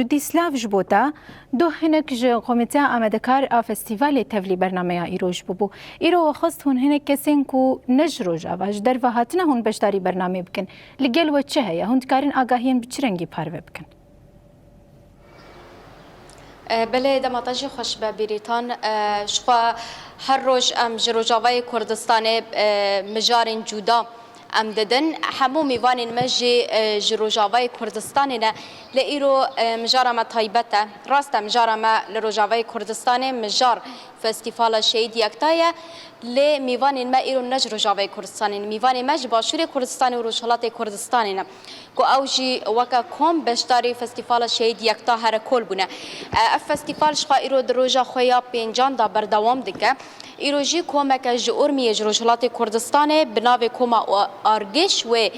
جدی سلاف جبوتا دو هنک ج کمیته آمادکار فستیوال تفلی برنامه ایروج ببو ایرو خواست هون هنک کسین کو نجروج آواج در و هاتنه هون بشتاری برنامه بکن لگل و چه هیا هون کارین آگاهین بچرنگی پارو بکن. بله دماتاجی خوش به بریتان شخوا هر روز ام جروجاوای کردستان مجارن جودا ام ددن همو میوانین مجی جروجاوای کردستان نه لایرو مجار ما تایبته راست مجار ما لروجاوای کردستان مجار فستیوال شهید یکتایه ل میوانین ما ایرو نج روجاوای کردستان میوان مج باشور کردستان و روشالات کردستان نه کو اوجی وکا کوم بشتاری فستیوال شهید یکتا هر کل بونه فستیوال شخا ایرو دروجا خویا پنجان دا بردوام دکه ایروجی کومک جور می روشالات کردستان بناو کوما آرگش و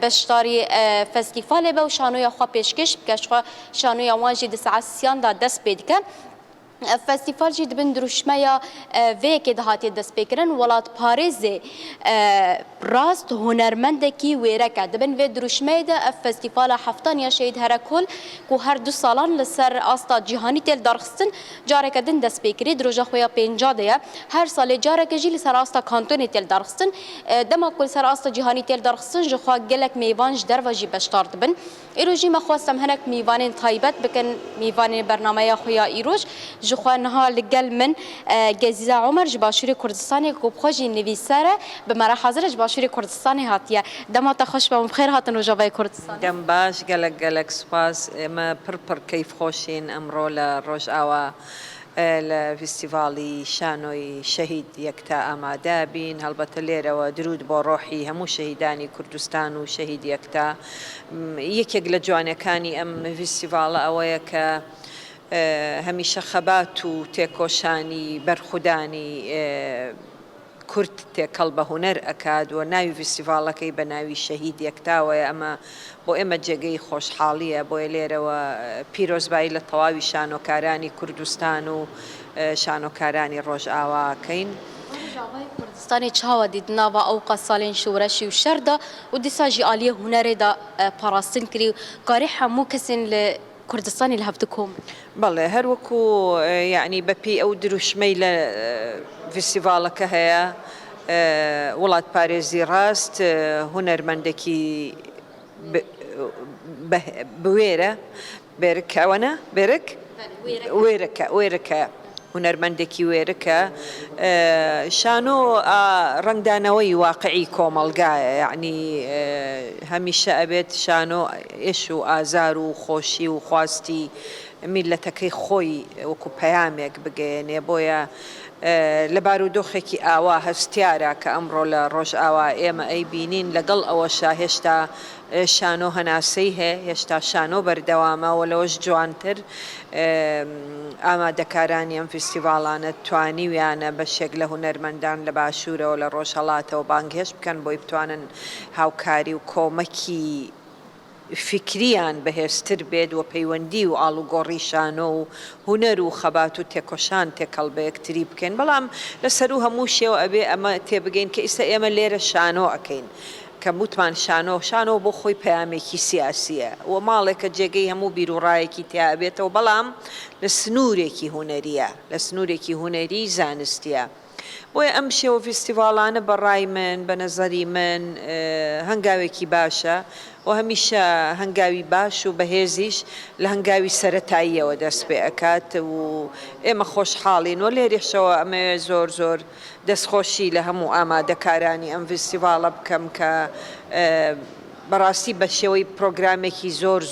بشتاری فستیوال به و شانوی خوا پیشکش بکش خوا شانوی وانجی دسعسیان دا دست بدکه فستیوال جی دبن دروشمایا و که دهاتی دست بکرن ولات پاریز راست هنرمند کی ویرکه دبن و دروشمای ده فستیوال هفتانیا شهید هر کل کو هر دو سالان لسر آستا جهانی تل درخستن جاره کدن دست بکری دروجا خویا پنجا ده هر سال جاره کجی لسر آستا کانتونی تل درخستن دما کل سر آستا جهانی تل درخستن جخوا گلک میوانج در وجی بشتار دبن ایروجی ما خواستم هنک میوان تایبت بکن میوان برنامه خویا ایروج جخوا نها لگل من گزیزه عمر جباشوری کردستانی کو بخوجی نویسره به مرا حاضر جباشوری کردستانی هاتیه دما تخش به بخیر هاتن روجاوای کردستان دم باش گلک سپاس ما پر کیف خوشین امرو لروج آوا الفستیوالی شانوی شهید یکتا آماده بین هلبته لیره و درود با روحی همو شهیدانی کردستان و شهید یکتا یکی لجوانه کانی ام فستیوال اوه که همیشه خبات و تکوشانی برخودانی کرد تکلبه هنر اکاد و ناوی فستیوالا کی بناوی شهید یکتا و اما با اما جگی خوشحالیه با لیره و پیروز بایل طواوی شانوکارانی کردستان و شانوکارانی روج آوا کین کردستانی چاوا دیدنا و اوقا سالین شورشی و شردا و دیساجی آلیه هنر دا پاراستن کری کاری همو کسین كردستاني اللي هفتكم بالله هر وكو يعني ببي او دروش ميلة فيستيفال كهيا ولاد باريزي راست هنرمندكي بويرة بيرك وانا بيرك ويركا هنرمندكي ويركا شانو رنگدانوي واقعي كومالقا يعني هميشه أبيت شانو إيشو آزارو خوشي وخواستي ملتكي خوي وكو بيامك بقيني بويا لبارودوخێکی ئاوا هەستیارە کە ئەمڕۆ لە ڕۆژ ئاوا ئێمە ئەی بینین لەگەڵ ئەوەشا هێشتا شانۆ هەناسەی هەیە هێشتا شانۆ بەردەوامە و لەوەش جوانتر ئامادەکارانی ئەم فستیڤاڵانە توانیویانە بەشێک لە هونەرمەندان لە باشوورەوە لە ڕۆژهەڵاتەوە بانگهێشت بکەن بۆی بتوانن هاوکاری و کۆمەکی فکریان بەهێزتر بێت و پەیوەندی و ئاڵوگۆڕی شانۆ و هونەر و خەبات و تێکۆشان تێکەڵ بە یەکتری بکەین بەڵام لەسەر و هەموو شێوە ئەبێ ئەمە تێبگەین کە ئێستا ئێمە لێرە شانۆ ئەکەین کە وتمان شانۆ بۆ خۆی پەیامێکی سیاسیە و ماڵێکە جێگەی هەموو بیرروڕایەکی تیا بێتەوە بەڵام لە سنوورێکی هونەریە لە سنوورێکی هونەری زانستیە بۆیە ئەم شێوە فستیڤاڵانە بەڕای من بە نەزەری من هەنگاوێکی باشە و هەمیشە هەنگاوی باش و بەهێزیش لە هەنگاوی سەرەتاییەوە دەست پێ ئەکات و ئێمە خۆشحاڵین و لێرێشەوە ئەمە زۆر دەستخۆشی لە هەموو ئامادەکارانی ئەم فستیڤاڵە بکەم کە بەڕاستی بە شێوەی پرۆگرامێکی زۆر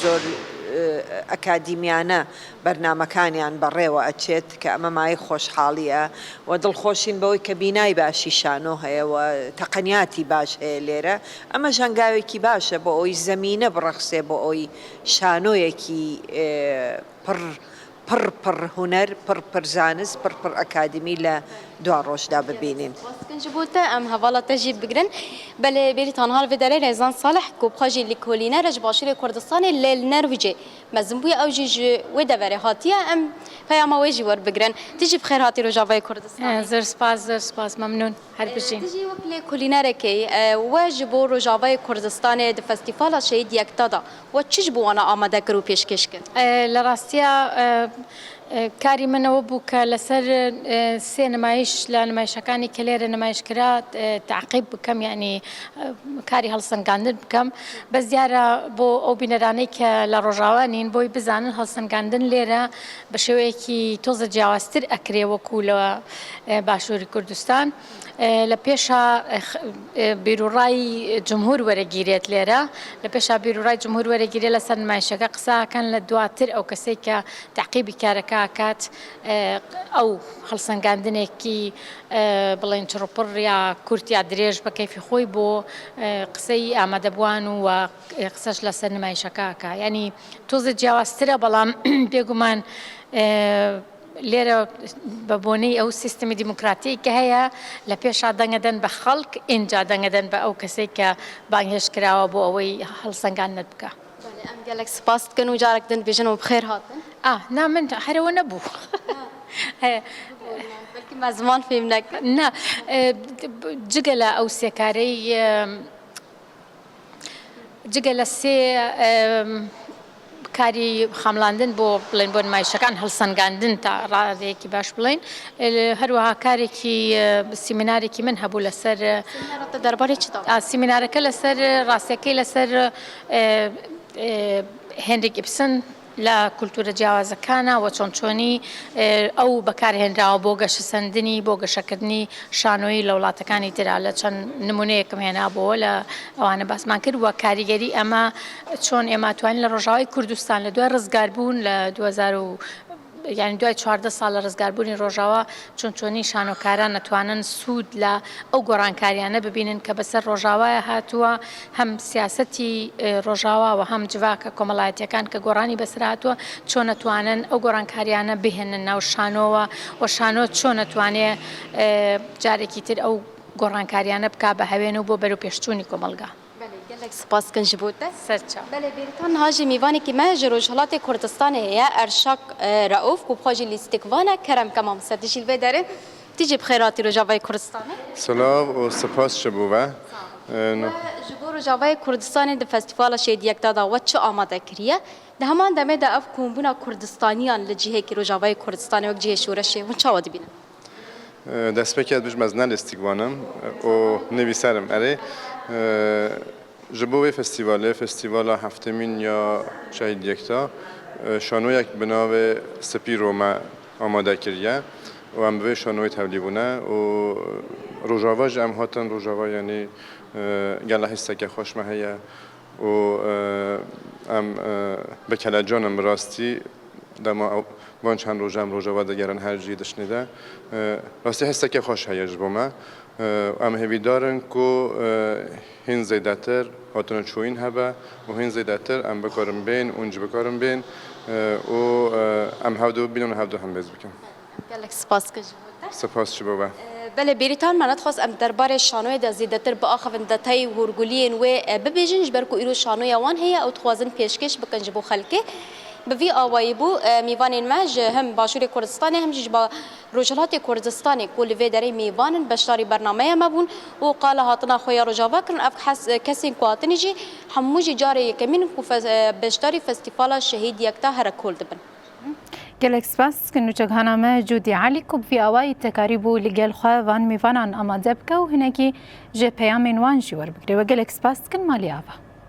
ئەکادیمیانە بەرنامەکانیان بەڕێوە ئەچێت کە ئەمە مای خۆشحاڵیە و دڵخۆشین بەوەی کە بینای باشی شانۆ هەیە و تەقەنیاتی باش هەیە لێرە ئەمە ژەنگاوێکی باشە بۆ ئەوی زەمینە بڕەخسێ بۆ ئەوی شانۆیەکی پڕ هونەر پڕ زانست پڕ ئەکادمی لە دوا ڕۆژدا ببینین. جبوته ام هوالا تجيب بقرن بل بيريتان هال في دليل نظام صالح كوبخاجي لكولينا رج باشير كردستان للنرويج مزنبوي اوجي ودا ورهاتيه ام پیام ویجی ور بگرن تیجی بخیر هاتی روجاوای کردستان زر سپاس ممنون هر بجین تیجی وکل کلینره کی واجبو روجاوای کردستان د فستیوال شهید یکتا و چیج بو انا آماده کرو پیشکش کرد لە کاری منەوە بوو کە لەسەر سێ نمایش لە نمایشەکانی کە لێرە نمایشکرا تعقیب بکەم یعنی کاری هەڵسەنگاندن بکەم بە زیارە بۆ ئەو بینەرانەی کە لە ڕۆژاوانین بۆی بزانن هەڵسەنگاندن لێرە بە شێوەیەکی تۆزە جیاوازتر ئەکرێ وەکو لە باشووری کوردستان لە پێشە بیرروڕای جمهور وەرەگیرێت لێرە لە پێشە بیرروڕای جمهور وەرەگیرێت لەسەر نمایشەکە قساکەن لە دواتر ئەو کەسێک کە تعقیبی کارەکە کات ئەو هەڵسەنگاندنێکی بڵێن چڕپڕ یا کورت یا درێژ بە کەیفی خۆی بۆ قسەی ئامادەبوان و قسەش لەسەر نمایشەکەکە ینی تۆزە جیاوازترە بەڵام بێگومان لێرە بە بۆنەی ئەو سیستمی دیموکراتی کە هەیە لە پێشا دەنگەدەن بە خەڵک ئینجا دەنگەدەن بە ئەو کەسێک کە بانگهێش کراوە بۆ ئەوەی هەڵسەنگاندن بکە. ئەم گەلێک سپاس دکەن و جارێک دن بێژن و بخێر هاتن نا من هەرەوە نەبوو بەلکی ما زمان فێم نەکرد نا جگە لە ئەو سێکارەی جگە لە سێ کاری خەملاندن بۆ بڵێن بۆ نمایشەکان هەڵسەنگاندن تا ڕادەیەکی باش بڵێن هەروەها کارێکی سیمینارێکی من هەبوو لەسەر دەربارەی چ سیمینارەکە لەسەر ڕاستیەکەی لەسەر هێنریک ئیبسن لە کولتورە جیاوازەکانە و چۆنچۆنی ئەو بەکارهێنراوە بۆ گەشەسەندنی بۆ گەشەکردنی شانۆی لە وڵاتەکانی ترا لە چەند نمونەیەکم هێنابەوە لە ئەوانە باسمان کرد وە کاریگەری ئەمە چۆن ئێمە توانین لە ڕۆژاوای کوردستان لە دوای ڕزگاربوون لە 2000 یعنی دوای 14 ساڵ لە ڕزگاربوونی ڕۆژاوا چۆنچۆنی شانۆکاران نەتوانن سوود لە ئەو گۆڕانکاریانە ببینن کە بەسەر ڕۆژاوایە هاتووە هەم سیاسەتی ڕۆژاوا و هەم جواکە کۆمەڵایەتیەکان کە گۆڕانی بەسەر هاتووە چۆن نەتوانن ئەو گۆڕانکاریانە بهێنن ناو شانۆوە و شانۆ چۆن نەتوانێ جارێکی تر ئەو گۆڕانکاریانە بک بە هەوێن و بۆ بەرەو پێشچوونی کۆمەلگا. سپاس کن ji bo te سەرچاو. Belê Bêrîtan hajî mîvanekî me ji Rojhilatê Kurdistanê heye Erşak Rauf ku xwe jî lîstikvane kerem kemam se dijî li vê derê tî jî bixêr hatî Rojavayê Kurdistanê سلاو و سپاس شبوه ji bo Rojavayê Kurdistanê di festîvala şêdî yekta da we çi amade kiriye di heman demê de ev kombûna Kurdistaniyan li cihekî Rojavayê Kurdistanê wek cihê şoreşê hûn çawa dibînin دەستپێکی بژم از نەلیستیگوانم و نویسەرم ئەرێ ji bo vê festîvalê festîvala heftemîn ya şehîd yekta şanoyek bi navê Spîro me amade kiriye û em bi vê şanoyê tevlî bûne û rojava ji em hatin rojava yanî gela hisseke xweş me heye û em bi kelecanin bi rastî dema van çend roja em rojava digerin her jî dişnê de rastî hisseke xweş heye ji bo me em hêvîdarin ku hîn zêdetir hatine çûyîn hebe û hîn zêdetir em bikarin bên û jî bikarin bên û em hevdû bînin û hevdû hembêz bikin. gelek spas kir ji bo te Spas ji bo we. Belê Bêrîtan me nedixwast em derbarê şanoyê de zêdetir biaxivin detayê hûrguliyên wê bibêjin ji ber ku îro şanoya wan heye ew dixwazin pêşkêş bikin ji bo xelkê bi vî awayî bû mîvanên me ji hem Başûrê Kurdistanê hem jî ji Rojhilatê Kurdistanê ku li vê derê mîvanin beşdarî bernameya me bûn û qala hatina xwe ya rojava kirin ev kesên ku hatinî jî hemû jî carê yekemîn ku beşdarî festîvala şehîd yekta here kol dibin. gelek spas dikin nûçekhana me Cudî Elî ku bi vî awayî tekarî bû li gel xwe van mîvanan amade bike û hinekî ji peyamên wan jî werbigire ve gelek spas dikin malî ava.